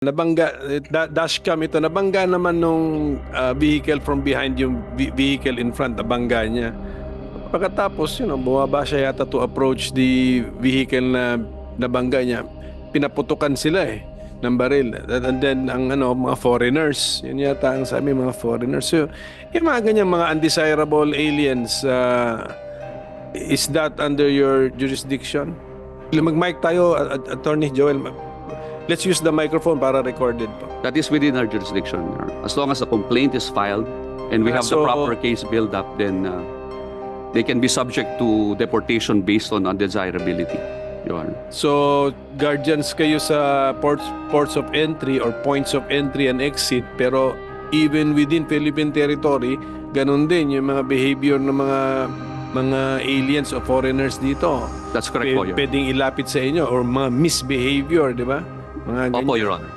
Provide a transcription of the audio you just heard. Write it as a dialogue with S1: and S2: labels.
S1: Nabangga, dashcam ito, nabangga naman nung vehicle from behind yung vehicle in front, nabangga niya. Pagkatapos, bumaba siya yata to approach the vehicle na nabangga niya. Pinaputukan sila ng baril. And then, ang mga foreigners, yun yata ang sabi, mga foreigners. So, yung mga ganyan, mga undesirable aliens, is that under your jurisdiction? Mag-mic tayo, Attorney Joel. Let's use the microphone para recorded po.
S2: That is within our jurisdiction. Your Honor. As long as the complaint is filed and we have the proper case build up, then they can be subject to deportation based on undesirability, Your Honor.
S1: So, guardians kayo sa ports of entry or points of entry and exit, pero even within Philippine territory, ganun din yung mga behavior ng mga aliens o foreigners dito.
S2: That's correct po, Your Honor.
S1: Pwedeng ilapit sa inyo or mga misbehavior, di ba? Mga
S2: Opo,
S1: ganyan.
S2: Your Honor.